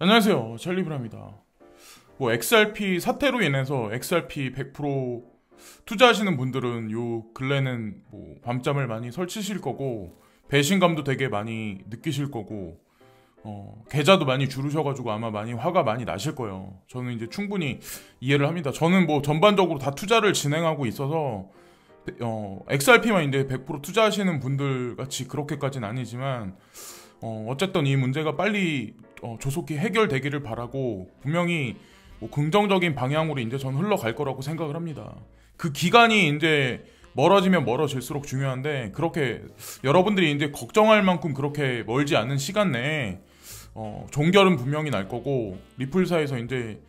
안녕하세요, 찰리브라입니다. XRP 사태로 인해서 XRP 100% 투자하시는 분들은 요 근래는 밤잠을 많이 설치실 거고, 배신감도 되게 많이 느끼실 거고, 계좌도 많이 줄으셔가지고 아마 많이 화가 많이 나실 거예요. 저는 이제 충분히 이해를 합니다. 저는 전반적으로 다 투자를 진행하고 있어서 XRP만 이제 100% 투자하시는 분들 같이 그렇게까지는 아니지만, 어쨌든 이 문제가 빨리 조속히 해결되기를 바라고, 분명히 긍정적인 방향으로 이제 저는 흘러갈 거라고 생각을 합니다. 그 기간이 이제 멀어지면 멀어질수록 중요한데, 그렇게 여러분들이 이제 걱정할 만큼 그렇게 멀지 않은 시간 내에 종결은 분명히 날 거고, 리플사에서 이제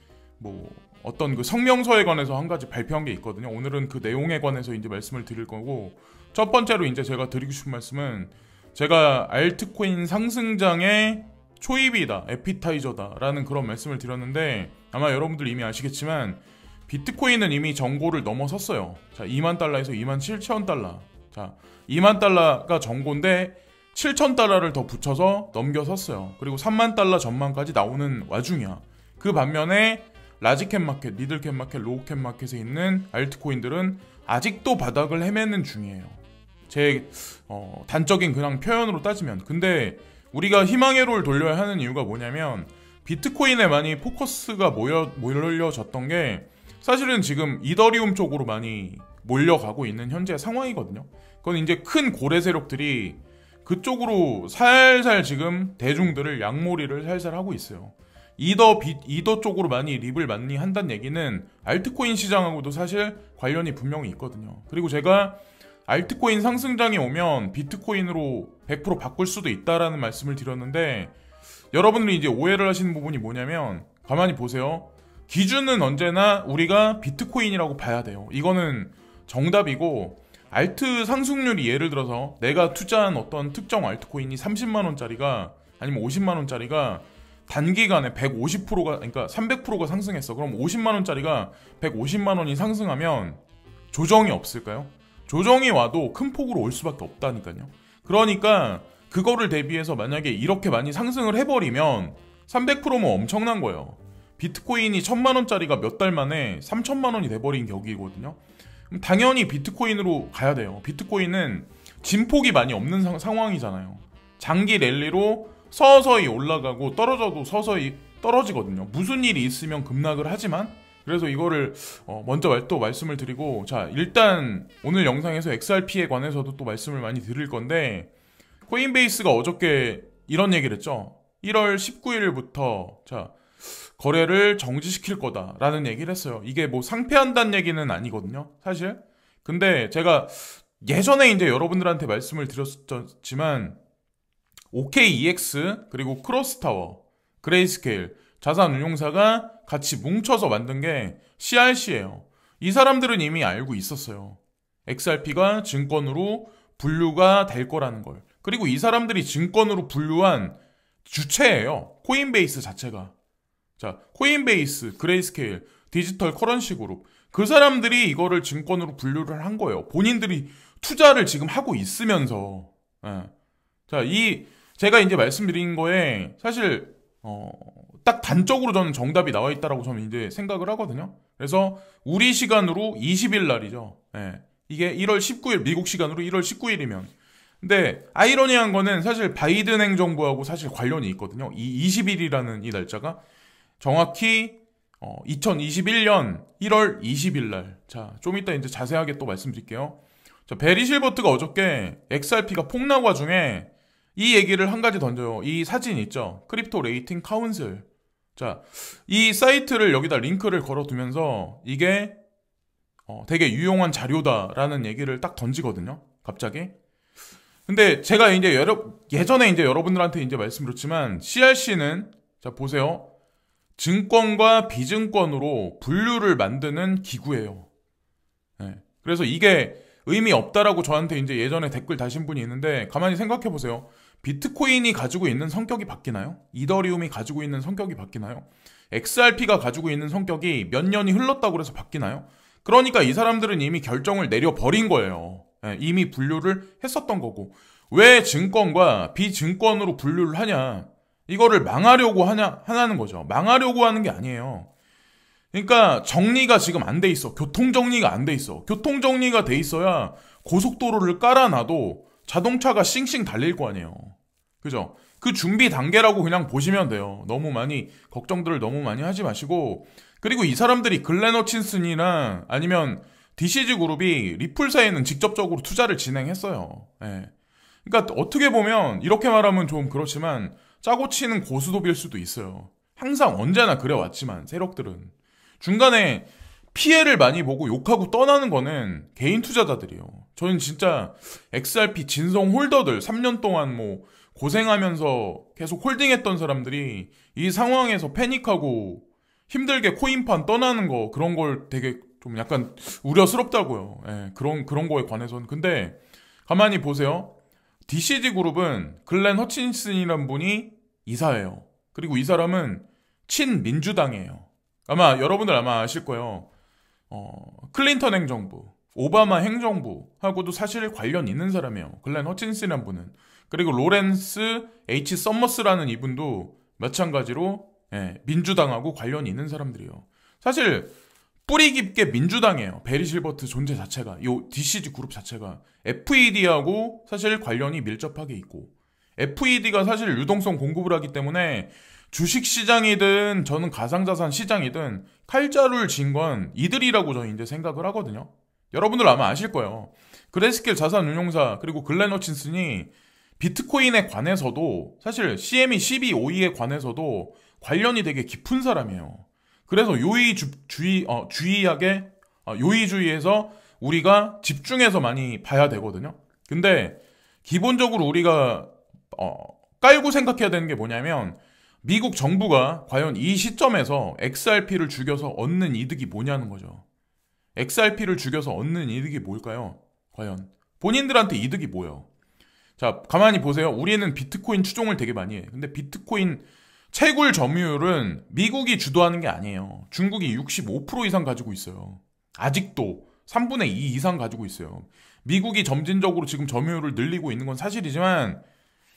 어떤 그 성명서에 관해서 한 가지 발표한 게 있거든요. 오늘은 그 내용에 관해서 이제 말씀을 드릴 거고, 첫 번째로 이제 제가 드리고 싶은 말씀은, 제가 알트코인 상승장의 초입이다, 에피타이저다 라는 그런 말씀을 드렸는데, 아마 여러분들 이미 아시겠지만 비트코인은 이미 정고를 넘어섰어요. 자, 2만 달러에서 2만 7천 달러. 자, 2만 달러가 정고인데 7천 달러를 더 붙여서 넘겨섰어요. 그리고 3만 달러 전망까지 나오는 와중이야. 그 반면에 라지캡 마켓, 미들캡 마켓, 로우캡 마켓에 있는 알트코인들은 아직도 바닥을 헤매는 중이에요. 제 단적인 그냥 표현으로 따지면. 근데 우리가 희망의 롤 돌려야 하는 이유가 뭐냐면, 비트코인에 많이 포커스가 몰려졌던 게 사실은 지금 이더리움 쪽으로 많이 몰려가고 있는 현재 상황이거든요. 그건 이제 큰 고래 세력들이 그쪽으로 살살 지금 대중들을 양몰이를 살살 하고 있어요. 이더 쪽으로 많이 립을 많이 한다는 얘기는 알트코인 시장하고도 사실 관련이 분명히 있거든요. 그리고 제가 알트코인 상승장이 오면 비트코인으로 100% 바꿀 수도 있다라는 말씀을 드렸는데, 여러분들이 이제 오해를 하시는 부분이 뭐냐면, 가만히 보세요. 기준은 언제나 우리가 비트코인이라고 봐야 돼요. 이거는 정답이고, 알트 상승률이 예를 들어서 내가 투자한 어떤 특정 알트코인이 30만원짜리가 아니면 50만원짜리가 단기간에 150%가, 그러니까 300%가 상승했어. 그럼 50만원짜리가 150만원이 상승하면 조정이 없을까요? 조정이 와도 큰 폭으로 올 수밖에 없다니까요. 그러니까 그거를 대비해서 만약에 이렇게 많이 상승을 해버리면 300%면 엄청난 거예요. 비트코인이 1000만원짜리가 몇 달 만에 3000만원이 돼버린 격이거든요. 그럼 당연히 비트코인으로 가야 돼요. 비트코인은 진폭이 많이 없는 상황이잖아요. 장기 랠리로 서서히 올라가고 떨어져도 서서히 떨어지거든요. 무슨 일이 있으면 급락을 하지만, 그래서 이거를 먼저 또 말씀을 드리고, 자, 일단 오늘 영상에서 XRP에 관해서도 또 말씀을 많이 드릴 건데, 코인베이스가 어저께 이런 얘기를 했죠. 1월 19일부터 자, 거래를 정지시킬 거다라는 얘기를 했어요. 이게 상폐한다는 얘기는 아니거든요, 사실. 근데 제가 예전에 이제 여러분들한테 말씀을 드렸지만, OKEX 그리고 크로스타워, 그레이스케일 자산운용사가 같이 뭉쳐서 만든 게 CRC예요. 이 사람들은 이미 알고 있었어요. XRP가 증권으로 분류가 될 거라는 걸. 그리고 이 사람들이 증권으로 분류한 주체예요. 코인베이스 자체가. 자, 코인베이스, 그레이스케일, 디지털 커런시 그룹. 그 사람들이 이거를 증권으로 분류를 한 거예요. 본인들이 투자를 지금 하고 있으면서. 예. 자, 제가 이제 말씀드린 거에 사실 딱 단적으로 저는 정답이 나와 있다라고 저는 이제 생각을 하거든요. 그래서 우리 시간으로 20일 날이죠. 예. 이게 1월 19일, 미국 시간으로 1월 19일이면. 근데 아이러니한 거는 사실 바이든 행정부하고 사실 관련이 있거든요. 이 20일이라는 이 날짜가 정확히 2021년 1월 20일 날. 자, 좀 이따 이제 자세하게 또 말씀드릴게요. 자, 베리 실버트가 어저께 XRP가 폭락 와중에 이 얘기를 한 가지 던져요. 이 사진 있죠? 크립토 레이팅 카운슬. 자, 이 사이트를 여기다 링크를 걸어두면서 이게 되게 유용한 자료다라는 얘기를 딱 던지거든요. 갑자기. 근데 제가 이제 예전에 이제 여러분들한테 이제 말씀드렸지만, CRC는 자, 보세요. 증권과 비증권으로 분류를 만드는 기구예요. 네. 그래서 이게 의미 없다라고 저한테 이제 예전에 댓글 다신 분이 있는데, 가만히 생각해 보세요. 비트코인이 가지고 있는 성격이 바뀌나요? 이더리움이 가지고 있는 성격이 바뀌나요? XRP가 가지고 있는 성격이 몇 년이 흘렀다고 해서 바뀌나요? 그러니까 이 사람들은 이미 결정을 내려버린 거예요. 예, 이미 분류를 했었던 거고. 왜 증권과 비증권으로 분류를 하냐? 이거를 망하려고 하냐는 거죠. 망하려고 하는 게 아니에요. 그러니까 정리가 지금 안 돼 있어. 교통 정리가 안 돼 있어. 교통 정리가 돼 있어야 고속도로를 깔아놔도 자동차가 싱싱 달릴 거 아니에요. 그죠? 그 준비 단계라고 그냥 보시면 돼요. 너무 많이 걱정들을 너무 많이 하지 마시고, 그리고 이 사람들이 글렌 허친슨이나 아니면 DCG 그룹이 리플사에는 직접적으로 투자를 진행했어요. 예. 그러니까 어떻게 보면 이렇게 말하면 좀 그렇지만 짜고 치는 고스톱일 수도 있어요. 항상 언제나 그래왔지만 세력들은 중간에 피해를 많이 보고 욕하고 떠나는 거는 개인 투자자들이에요. 저는 진짜 XRP 진성 홀더들 3년 동안 뭐 고생하면서 계속 홀딩했던 사람들이 이 상황에서 패닉하고 힘들게 코인판 떠나는 거, 그런 걸 되게 좀 약간 우려스럽다고요. 예, 그런 거에 관해서는. 근데 가만히 보세요. DCG 그룹은 글렌 허친슨이라는 분이 이사예요. 그리고 이 사람은 친민주당이에요. 여러분들 아마 아실 거예요. 클린턴 행정부, 오바마 행정부하고도 사실 관련 있는 사람이에요. 글렌 허친슨이라는 분은. 그리고 로렌스 H. 서머스라는 이분도 마찬가지로 민주당하고 관련이 있는 사람들이에요. 사실 뿌리 깊게 민주당이에요. 베리 실버트 존재 자체가, 요 DCG 그룹 자체가 FED하고 사실 관련이 밀접하게 있고, FED가 사실 유동성 공급을 하기 때문에 주식시장이든 저는 가상자산 시장이든 칼자루를 진 건 이들이라고 저는 이제 생각을 하거든요. 여러분들 아마 아실 거예요. 그레스켈 자산운용사 그리고 글렌 허친슨이 비트코인에 관해서도 사실 CME 1252에 관해서도 관련이 되게 깊은 사람이에요. 그래서 요의주의해서 우리가 집중해서 많이 봐야 되거든요. 근데 기본적으로 우리가 깔고 생각해야 되는 게 뭐냐면, 미국 정부가 과연 이 시점에서 XRP를 죽여서 얻는 이득이 뭐냐는 거죠. XRP를 죽여서 얻는 이득이 뭘까요? 과연 본인들한테 이득이 뭐예요? 자, 가만히 보세요. 우리는 비트코인 추종을 되게 많이 해요. 근데 비트코인 채굴 점유율은 미국이 주도하는 게 아니에요. 중국이 65% 이상 가지고 있어요. 아직도 3분의 2 이상 가지고 있어요. 미국이 점진적으로 지금 점유율을 늘리고 있는 건 사실이지만,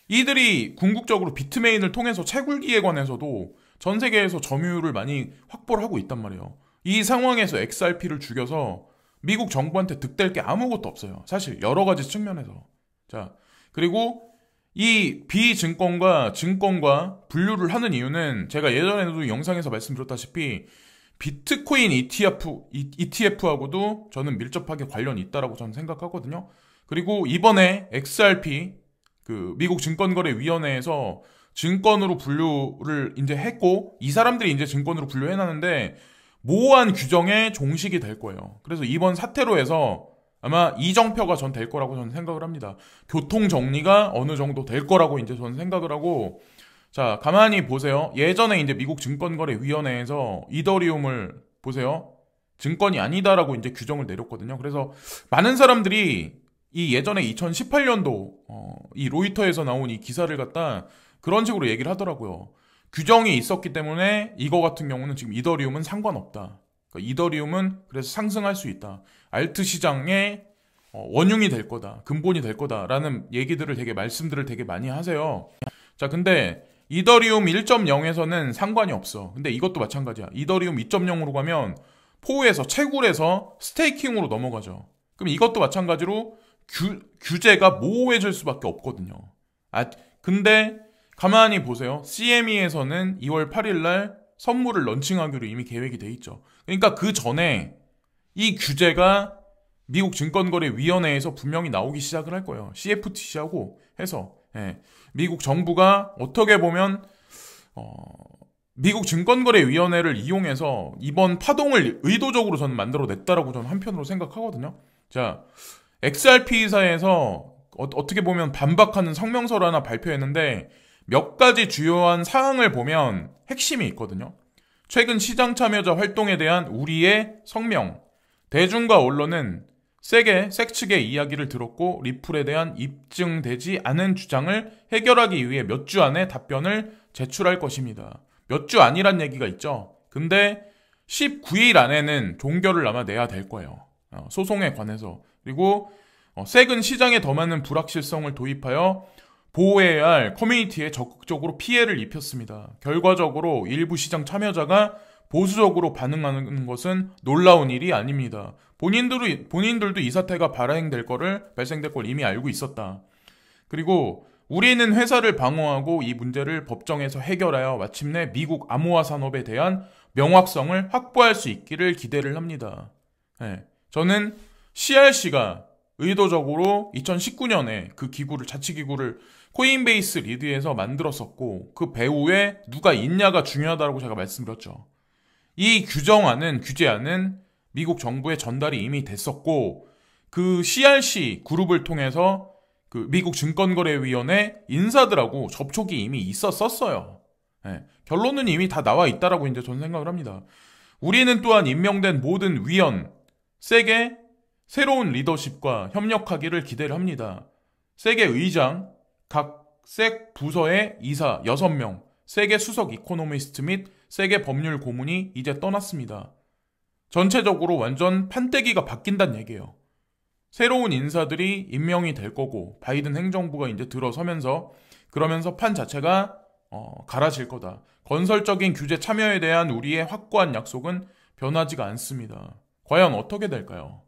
이들이 궁극적으로 비트메인을 통해서 채굴기에 관해서도 전 세계에서 점유율을 많이 확보를 하고 있단 말이에요. 이 상황에서 XRP를 죽여서 미국 정부한테 득될 게 아무것도 없어요. 사실 여러 가지 측면에서. 자, 그리고 이 비증권과 증권과 분류를 하는 이유는 제가 예전에도 영상에서 말씀드렸다시피 비트코인 ETF하고도 저는 밀접하게 관련이 있다라고 저는 생각하거든요. 그리고 이번에 XRP 미국 증권거래위원회에서 증권으로 분류를 이제 했고, 이 사람들이 이제 증권으로 분류해놨는데 모호한 규정에 종식이 될 거예요. 그래서 이번 사태로 해서 아마 이정표가 전 될 거라고 저는 생각을 합니다. 교통 정리가 어느 정도 될 거라고 이제 저는 생각을 하고, 자, 가만히 보세요. 예전에 이제 미국 증권거래위원회에서 이더리움을 보세요. 증권이 아니다라고 이제 규정을 내렸거든요. 그래서 많은 사람들이 이 예전에 2018년도 이 로이터에서 나온 이 기사를 갖다 그런 식으로 얘기를 하더라고요. 규정이 있었기 때문에 이거 같은 경우는 지금 이더리움은 상관없다. 그러니까 이더리움은 그래서 상승할 수 있다. 알트 시장의 원흉이 될 거다. 근본이 될 거다라는 말씀들을 되게 많이 하세요. 자, 근데 이더리움 1.0에서는 상관이 없어. 근데 이것도 마찬가지야. 이더리움 2.0으로 가면 포우에서 채굴해서 스테이킹으로 넘어가죠. 그럼 이것도 마찬가지로 규제가 모호해질 수밖에 없거든요. 근데 가만히 보세요. CME에서는 2월 8일 날 선물을 런칭하기로 이미 계획이 돼 있죠. 그러니까 그 전에 이 규제가 미국 증권거래위원회에서 분명히 나오기 시작을 할 거예요. CFTC하고 해서 미국 정부가 어떻게 보면 미국 증권거래위원회를 이용해서 이번 파동을 의도적으로 저는 만들어냈다라고 저는 한편으로 생각하거든요. 자, XRP사에서 어떻게 보면 반박하는 성명서를 하나 발표했는데 몇 가지 주요한 사항을 보면 핵심이 있거든요. 최근 시장 참여자 활동에 대한 우리의 성명. 대중과 언론은 색 측의 이야기를 들었고 리플에 대한 입증되지 않은 주장을 해결하기 위해 몇 주 안에 답변을 제출할 것입니다. 몇 주 안이란 얘기가 있죠. 근데 19일 안에는 종결을 아마 내야 될 거예요. 소송에 관해서. 그리고 색은 시장에 더 많은 불확실성을 도입하여 보호해야 할 커뮤니티에 적극적으로 피해를 입혔습니다. 결과적으로 일부 시장 참여자가 보수적으로 반응하는 것은 놀라운 일이 아닙니다. 본인들도 이 사태가 발생될 걸 이미 알고 있었다. 그리고 우리는 회사를 방어하고 이 문제를 법정에서 해결하여 마침내 미국 암호화 산업에 대한 명확성을 확보할 수 있기를 기대를 합니다. 네, 저는 CRC가 의도적으로 2019년에 그 자치기구를 코인베이스 리드에서 만들었었고 그 배후에 누가 있냐가 중요하다고 제가 말씀드렸죠. 이 규제안은 미국 정부에 전달이 이미 됐었고 그 CRC 그룹을 통해서 그 미국 증권거래위원회 인사들하고 접촉이 이미 있었어요. 네, 결론은 이미 다 나와 있다라고 이제 저는 생각을 합니다. 우리는 또한 임명된 모든 위원 세계 새로운 리더십과 협력하기를 기대를 합니다. 세계 의장, 각 색 부서의 이사 6명, 세계 수석 이코노미스트 및 세계 법률 고문이 이제 떠났습니다. 전체적으로 완전 판때기가 바뀐다는 얘기예요. 새로운 인사들이 임명이 될 거고 바이든 행정부가 이제 그러면서 판 자체가 갈아질 거다. 건설적인 규제 참여에 대한 우리의 확고한 약속은 변하지가 않습니다. 과연 어떻게 될까요?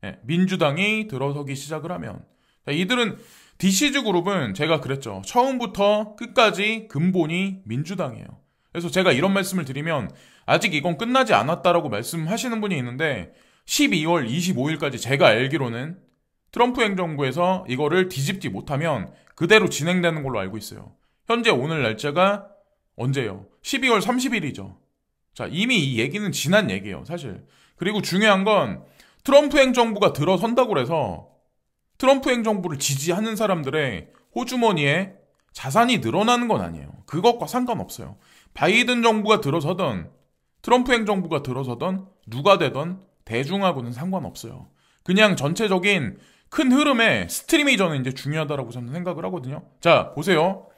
네, 민주당이 들어서기 시작을 하면 이들은 DCG 그룹은 제가 그랬죠. 처음부터 끝까지 근본이 민주당이에요. 그래서 제가 이런 말씀을 드리면 아직 이건 끝나지 않았다라고 말씀하시는 분이 있는데 12월 25일까지 제가 알기로는 트럼프 행정부에서 이거를 뒤집지 못하면 그대로 진행되는 걸로 알고 있어요. 현재 오늘 날짜가 언제요? 12월 30일이죠. 자, 이미 이 얘기는 지난 얘기예요, 사실. 그리고 중요한 건 트럼프 행정부가 들어선다고 해서 트럼프 행정부를 지지하는 사람들의 호주머니에 자산이 늘어나는 건 아니에요. 그것과 상관없어요. 바이든 정부가 들어서던 트럼프 행정부가 들어서던 누가 되던 대중하고는 상관없어요. 그냥 전체적인 큰 흐름의 스트림이 저는 이제 중요하다라고 저는 생각을 하거든요. 자, 보세요.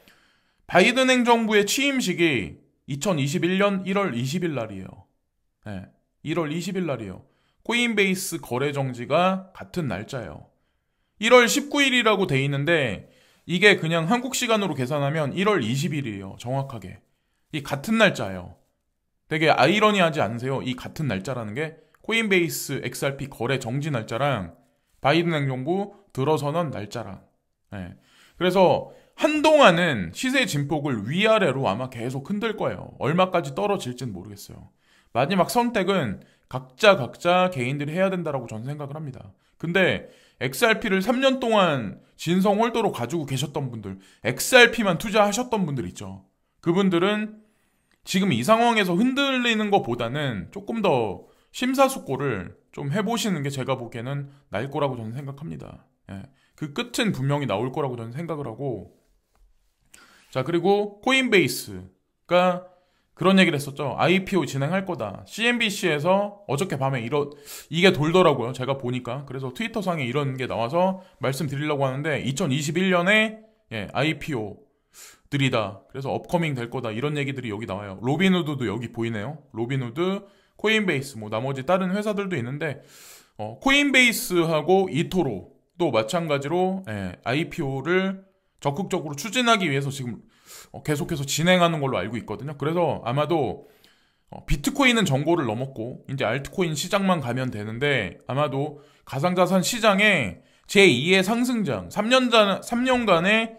바이든 행정부의 취임식이 2021년 1월 20일 날이에요. 네, 1월 20일 날이에요. 코인베이스 거래 정지가 같은 날짜예요. 1월 19일이라고 돼 있는데 이게 그냥 한국 시간으로 계산하면 1월 20일이에요. 정확하게. 이 같은 날짜예요. 되게 아이러니하지 않으세요? 이 같은 날짜라는 게 코인베이스 XRP 거래 정지 날짜랑 바이든 행정부 들어서는 날짜랑. 네. 그래서 한동안은 시세 진폭을 위아래로 아마 계속 흔들 거예요. 얼마까지 떨어질지는 모르겠어요. 마지막 선택은 각자 개인들이 해야 된다라고 저는 생각을 합니다. 근데 XRP를 3년 동안 진성 홀더로 가지고 계셨던 분들, XRP만 투자하셨던 분들 있죠. 그분들은 지금 이 상황에서 흔들리는 것보다는 조금 더 심사숙고를 좀 해보시는 게 제가 보기에는 나을 거라고 저는 생각합니다. 예. 그 끝은 분명히 나올 거라고 저는 생각을 하고, 자, 그리고 코인베이스가 그런 얘기를 했었죠. IPO 진행할 거다. CNBC에서 어저께 밤에 이게 돌더라고요. 제가 보니까. 그래서 트위터상에 이런 게 나와서 말씀드리려고 하는데 2021년에 IPO들이다. 그래서 업커밍 될 거다. 이런 얘기들이 여기 나와요. 로빈후드도 여기 보이네요. 로빈후드, 코인베이스, 나머지 다른 회사들도 있는데 코인베이스하고 이토로도 마찬가지로 IPO를 적극적으로 추진하기 위해서 지금 계속해서 진행하는 걸로 알고 있거든요. 그래서 아마도 비트코인은 정고를 넘었고 이제 알트코인 시장만 가면 되는데 아마도 가상자산 시장의 제2의 상승장 3년간의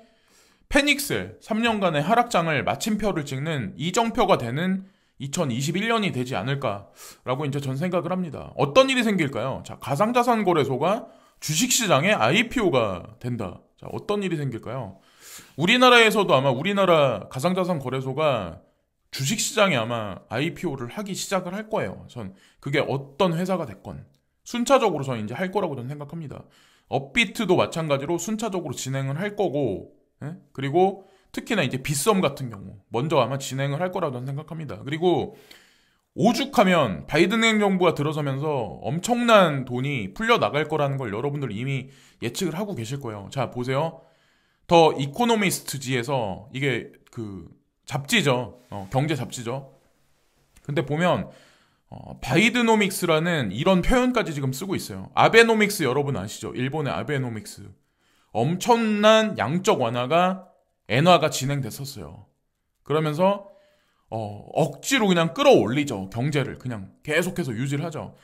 패닉셀 3년간의 하락장을 마침표를 찍는 이정표가 되는 2021년이 되지 않을까라고 이제 전 생각을 합니다. 어떤 일이 생길까요? 자, 가상자산 거래소가 주식시장에 IPO가 된다. 자, 어떤 일이 생길까요? 우리나라에서도 아마 우리나라 가상자산 거래소가 주식시장에 아마 IPO를 하기 시작을 할 거예요. 전 그게 어떤 회사가 됐건 순차적으로 저는 이제 할 거라고 저는 생각합니다. 업비트도 마찬가지로 순차적으로 진행을 할 거고, 그리고 특히나 이제 빗썸 같은 경우 먼저 아마 진행을 할 거라고 저는 생각합니다. 그리고 오죽하면 바이든 행정부가 들어서면서 엄청난 돈이 풀려 나갈 거라는 걸 여러분들 이미 예측을 하고 계실 거예요. 자, 보세요. 더 이코노미스트지에서 이게 그 잡지죠. 경제 잡지죠. 근데 보면 바이드노믹스라는 이런 표현까지 지금 쓰고 있어요. 아베노믹스 여러분 아시죠? 일본의 아베노믹스. 엄청난 양적 완화가 엔화가 진행됐었어요. 그러면서 억지로 그냥 끌어올리죠. 경제를 그냥 계속해서 유지를 하죠.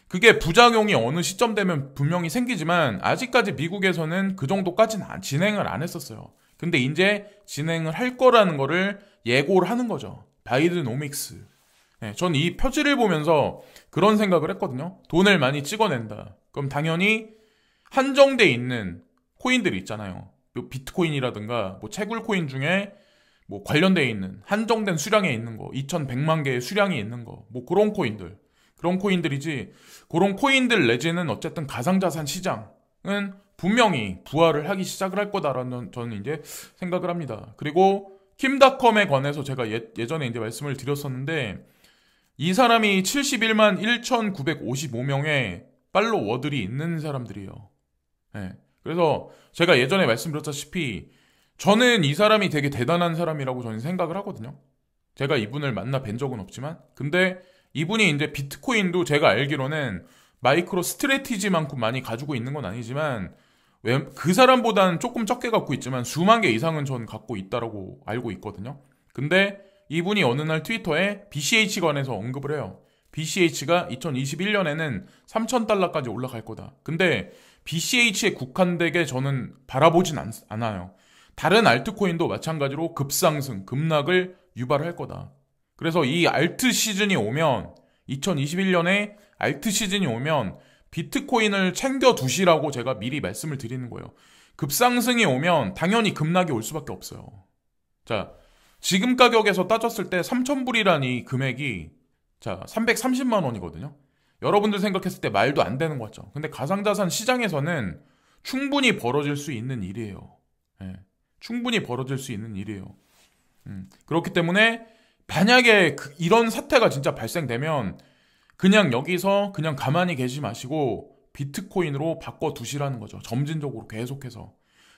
그게 부작용이 어느 시점 되면 분명히 생기지만 아직까지 미국에서는 그 정도까지는 진행을 안 했었어요. 근데 이제 진행을 할 거라는 거를 예고를 하는 거죠. 바이드노믹스. 네, 전 이 표지를 보면서 그런 생각을 했거든요. 돈을 많이 찍어낸다. 그럼 당연히 한정돼 있는 코인들이 있잖아요. 비트코인이라든가 뭐 채굴코인 중에 뭐 관련돼 있는 한정된 수량에 있는 거, 2100만 개의 수량이 있는 거, 뭐 그런 코인들이지. 그런 코인들 내지는 어쨌든 가상자산 시장은 분명히 부활을 하기 시작을 할 거다라는 저는 이제 생각을 합니다. 그리고 킴닷컴에 관해서 제가 예전에 이제 말씀을 드렸었는데 이 사람이 71만 1955명의 팔로워들이 있는 사람들이에요. 네. 그래서 제가 예전에 말씀드렸다시피 저는 이 사람이 되게 대단한 사람이라고 저는 생각을 하거든요. 제가 이분을 만나 뵌 적은 없지만 근데 이분이 이제 비트코인도 제가 알기로는 마이크로 스트래티지만큼 많이 가지고 있는 건 아니지만 그 사람보다는 조금 적게 갖고 있지만 수만 개 이상은 전 갖고 있다라고 알고 있거든요. 근데 이분이 어느 날 트위터에 BCH 관해서 언급을 해요. BCH가 2021년에는 3,000달러까지 올라갈 거다. 근데 BCH에 국한되게 저는 바라보진 않아요. 다른 알트코인도 마찬가지로 급상승, 급락을 유발할 거다. 그래서 이 알트 시즌이 오면 2021년에 알트 시즌이 오면 비트코인을 챙겨 두시라고 제가 미리 말씀을 드리는 거예요. 급상승이 오면 당연히 급락이 올 수밖에 없어요. 자, 지금 가격에서 따졌을 때 3,000불이라는 이 금액이 자 330만 원이거든요. 여러분들 생각했을 때 말도 안 되는 거죠. 근데 가상자산 시장에서는 충분히 벌어질 수 있는 일이에요. 네, 충분히 벌어질 수 있는 일이에요. 그렇기 때문에 만약에 이런 사태가 진짜 발생되면 그냥 여기서 그냥 가만히 계시 마시고 비트코인으로 바꿔두시라는 거죠. 점진적으로 계속해서.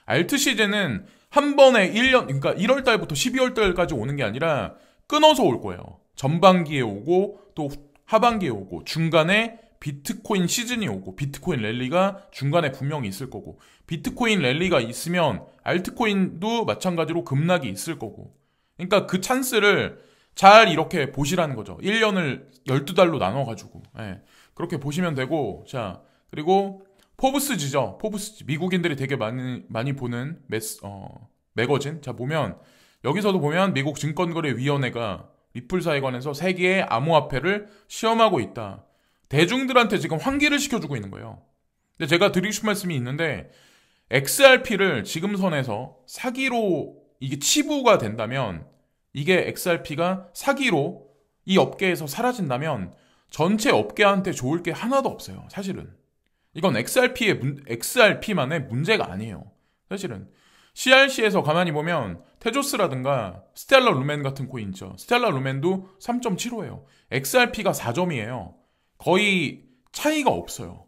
알트 시즌은 한 번에 1년, 그러니까 1월달부터 12월달까지 오는 게 아니라 끊어서 올 거예요. 전반기에 오고 또 하반기에 오고 중간에 비트코인 시즌이 오고 비트코인 랠리가 중간에 분명히 있을 거고 비트코인 랠리가 있으면 알트코인도 마찬가지로 급락이 있을 거고 그러니까 그 찬스를 잘 이렇게 보시라는 거죠. 1년을 12달로 나눠가지고 예, 그렇게 보시면 되고 자 그리고 포브스지죠. 포브스지 미국인들이 되게 많이 보는 매거진 자 보면 여기서도 보면 미국 증권거래위원회가 리플사에 관해서 세계의 암호화폐를 시험하고 있다. 대중들한테 지금 환기를 시켜주고 있는 거예요. 근데 제가 드리고 싶은 말씀이 있는데 XRP를 지금 선에서 사기로 이게 치부가 된다면 이게 XRP가 사기로 이 업계에서 사라진다면 전체 업계한테 좋을 게 하나도 없어요. 사실은. 이건 XRP만의 문제가 아니에요. 사실은. CRC에서 가만히 보면 테조스라든가 스텔라 루멘 같은 코인 있죠. 스텔라 루멘도 3.75예요. XRP가 4점이에요. 거의 차이가 없어요.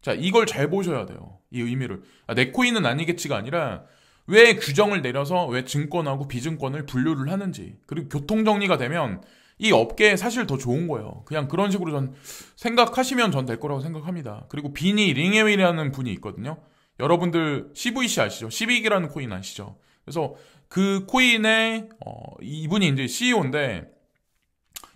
자, 이걸 잘 보셔야 돼요. 이 의미를. 내 코인은 아니겠지가 아니라 왜 규정을 내려서 왜 증권하고 비증권을 분류를 하는지 그리고 교통정리가 되면 이 업계에 사실 더 좋은 거예요. 그냥 그런 식으로 전 생각하시면 전 될 거라고 생각합니다. 그리고 비니 링웨이라는 분이 있거든요. 여러분들 CVC 아시죠? 시빅이라는 코인 아시죠? 그래서 그 코인의 이분이 이제 CEO인데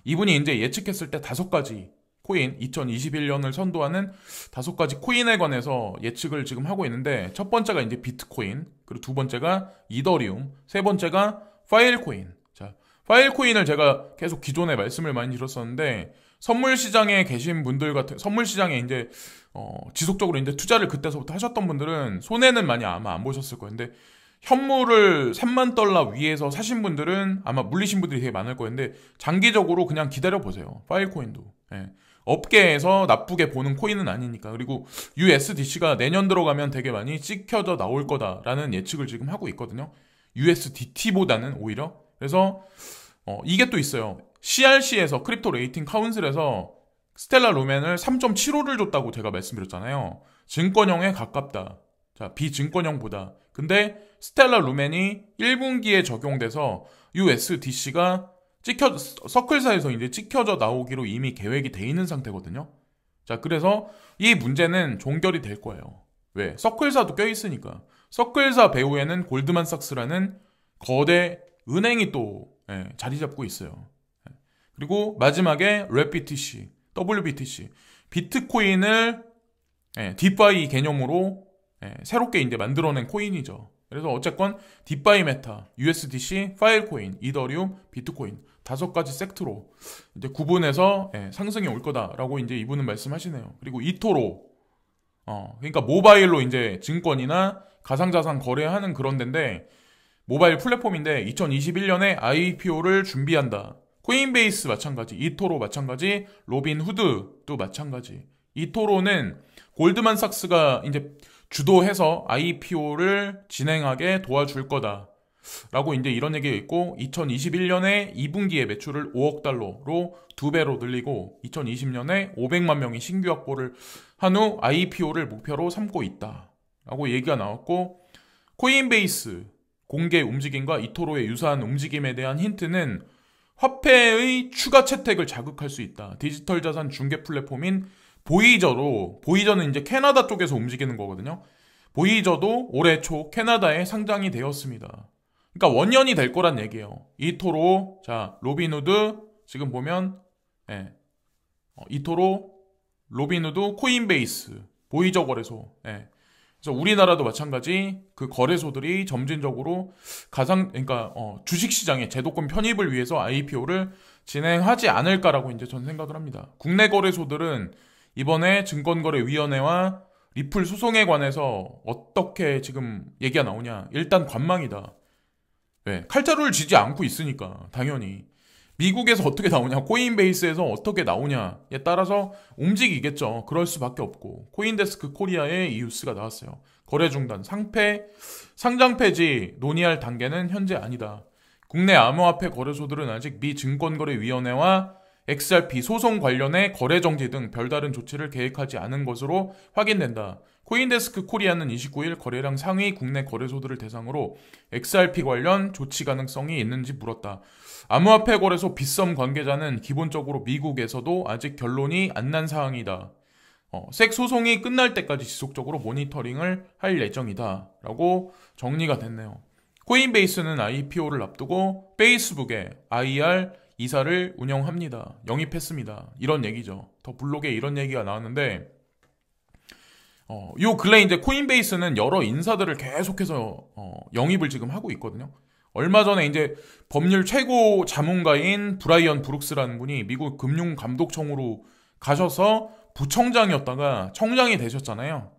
이분이 이제 예측했을 때 5가지 코인 2021년을 선도하는 5가지 코인에 관해서 예측을 지금 하고 있는데 첫 번째가 이제 비트코인, 그리고 두 번째가 이더리움, 세 번째가 파일코인. 자, 파일코인을 제가 계속 기존에 말씀을 많이 드렸었는데 선물 시장에 계신 분들 같은 선물 시장에 이제 지속적으로 이제 투자를 그때서부터 하셨던 분들은 손해는 많이 아마 안 보셨을 거예요. 근데 현물을 3만 달러 위에서 사신 분들은 아마 물리신 분들이 되게 많을 거예요. 근데 장기적으로 그냥 기다려 보세요. 파일코인도. 예. 업계에서 나쁘게 보는 코인은 아니니까. 그리고 USDC가 내년 들어가면 되게 많이 찍혀져 나올 거다라는 예측을 지금 하고 있거든요. USDT보다는 오히려. 그래서 이게 또 있어요. CRC에서 크립토 레이팅 카운슬에서 스텔라 루멘을 3.75를 줬다고 제가 말씀드렸잖아요. 증권형에 가깝다. 자, 비증권형보다. 근데 스텔라 루멘이 1분기에 적용돼서 USDC가 서클사에서 이제 찍혀져 나오기로 이미 계획이 돼 있는 상태거든요. 자, 그래서 이 문제는 종결이 될 거예요. 왜? 서클사도 껴있으니까. 서클사 배후에는 골드만삭스라는 거대 은행이 또 자리 잡고 있어요. 그리고 마지막에 랩BTC, WBTC, 비트코인을 디파이 개념으로 새롭게 이제 만들어낸 코인이죠. 그래서 어쨌건 디파이 메타, USDC, 파일코인, 이더리움, 비트코인 5가지 섹트로 이제 구분해서 상승이 올 거다라고 이제 이분은 말씀하시네요. 그리고 이토로, 그러니까 모바일로 이제 증권이나 가상자산 거래하는 그런 데인데 모바일 플랫폼인데 2021년에 IPO를 준비한다. 코인베이스 마찬가지, 이토로 마찬가지, 로빈후드도 마찬가지. 이토로는 골드만삭스가 이제 주도해서 IPO를 진행하게 도와줄 거다. 라고 이제 이런 얘기가 있고 2021년에 2분기에 매출을 5억 달러로 2배로 늘리고 2020년에 500만 명이 신규 확보를 한 후 IPO를 목표로 삼고 있다. 라고 얘기가 나왔고 코인베이스 공개 움직임과 이토로의 유사한 움직임에 대한 힌트는 화폐의 추가 채택을 자극할 수 있다. 디지털 자산 중개 플랫폼인 보이저는 이제 캐나다 쪽에서 움직이는 거거든요. 보이저도 올해 초 캐나다에 상장이 되었습니다. 그러니까 원년이 될 거란 얘기예요. 이토로, 자, 로빈후드, 지금 보면, 이토로, 로빈후드, 코인베이스, 보이저 거래소, 그래서 우리나라도 마찬가지 그 거래소들이 점진적으로 그러니까 주식시장의 제도권 편입을 위해서 IPO를 진행하지 않을까라고 이제 저는 생각을 합니다. 국내 거래소들은 이번에 증권거래위원회와 리플 소송에 관해서 어떻게 지금 얘기가 나오냐. 일단 관망이다. 왜? 칼자루를 쥐지 않고 있으니까 당연히. 미국에서 어떻게 나오냐, 코인베이스에서 어떻게 나오냐에 따라서 움직이겠죠. 그럴 수밖에 없고. 코인데스크 코리아의 이 뉴스가 나왔어요. 거래 중단, 상장 폐지 논의할 단계는 현재 아니다. 국내 암호화폐 거래소들은 아직 미 증권거래위원회와 XRP 소송 관련해 거래 정지 등 별다른 조치를 계획하지 않은 것으로 확인된다. 코인데스크 코리아는 29일 거래량 상위 국내 거래소들을 대상으로 XRP 관련 조치 가능성이 있는지 물었다. 암호화폐 거래소 빗썸 관계자는 기본적으로 미국에서도 아직 결론이 안 난 사항이다. 색 소송이 끝날 때까지 지속적으로 모니터링을 할 예정이다. 라고 정리가 됐네요. 코인베이스는 IPO를 앞두고 페이스북에 IR 이사를 운영합니다. 영입했습니다. 이런 얘기죠. 더 블록에 이런 얘기가 나왔는데 요 근래 이제 코인베이스는 여러 인사들을 계속해서 영입을 지금 하고 있거든요. 얼마 전에 이제 법률 최고 자문가인 브라이언 브룩스라는 분이 미국 금융감독청으로 가셔서 부청장이었다가 청장이 되셨잖아요.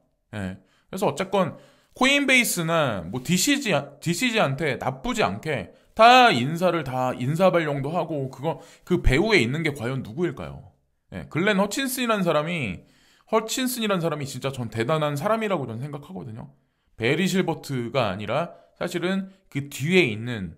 그래서 어쨌건 코인베이스나 뭐 DCG한테 나쁘지 않게 다 인사를 다 인사 발령도 하고 그 배후에 있는 게 과연 누구일까요? 글렌 허친슨이라는 사람이 진짜 전 대단한 사람이라고 저는 생각하거든요. 베리 실버트가 아니라 사실은 그 뒤에 있는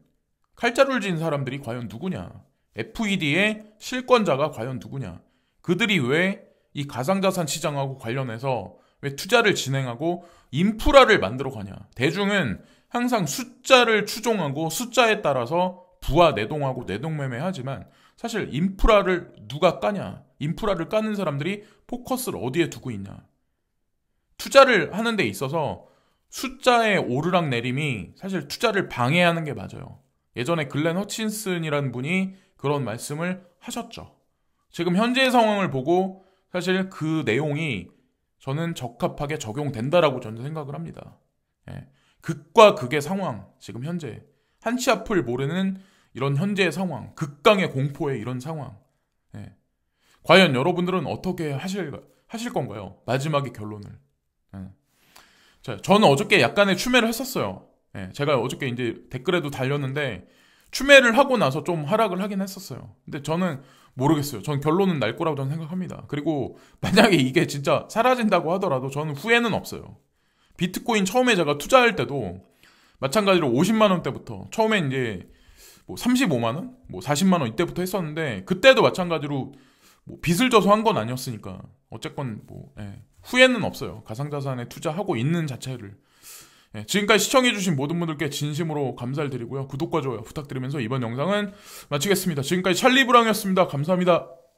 칼자루를 쥔 사람들이 과연 누구냐? FED의 실권자가 과연 누구냐? 그들이 왜 이 가상자산 시장하고 관련해서 왜 투자를 진행하고 인프라를 만들어 가냐? 대중은 항상 숫자를 추종하고 숫자에 따라서 부와 내동하고 내동매매하지만 사실 인프라를 누가 까냐? 인프라를 까는 사람들이 포커스를 어디에 두고 있냐? 투자를 하는 데 있어서 숫자의 오르락 내림이 사실 투자를 방해하는 게 맞아요. 예전에 글렌 허친슨이라는 분이 그런 말씀을 하셨죠. 지금 현재의 상황을 보고 사실 그 내용이 저는 적합하게 적용된다라고 저는 생각을 합니다. 극과 극의 상황, 지금 현재 한치 앞을 모르는 이런 현재의 상황, 극강의 공포의 이런 상황. 과연 여러분들은 어떻게 하실 건가요? 마지막의 결론을. 자, 저는 어저께 약간의 추매를 했었어요. 제가 어저께 이제 댓글에도 달렸는데 추매를 하고 나서 좀 하락을 하긴 했었어요. 근데 저는 모르겠어요. 전 결론은 날 거라고 저는 생각합니다. 그리고 만약에 이게 진짜 사라진다고 하더라도 저는 후회는 없어요. 비트코인 처음에 제가 투자할 때도 마찬가지로 50만 원대부터 처음에 이제 뭐 35만 원, 뭐 40만 원 이때부터 했었는데 그때도 마찬가지로 뭐 빚을 져서 한 건 아니었으니까 어쨌건 뭐 후회는 없어요. 가상자산에 투자하고 있는 자체를. 지금까지 시청해주신 모든 분들께 진심으로 감사를 드리고요. 구독과 좋아요 부탁드리면서 이번 영상은 마치겠습니다. 지금까지 찰리브랑이었습니다. 감사합니다.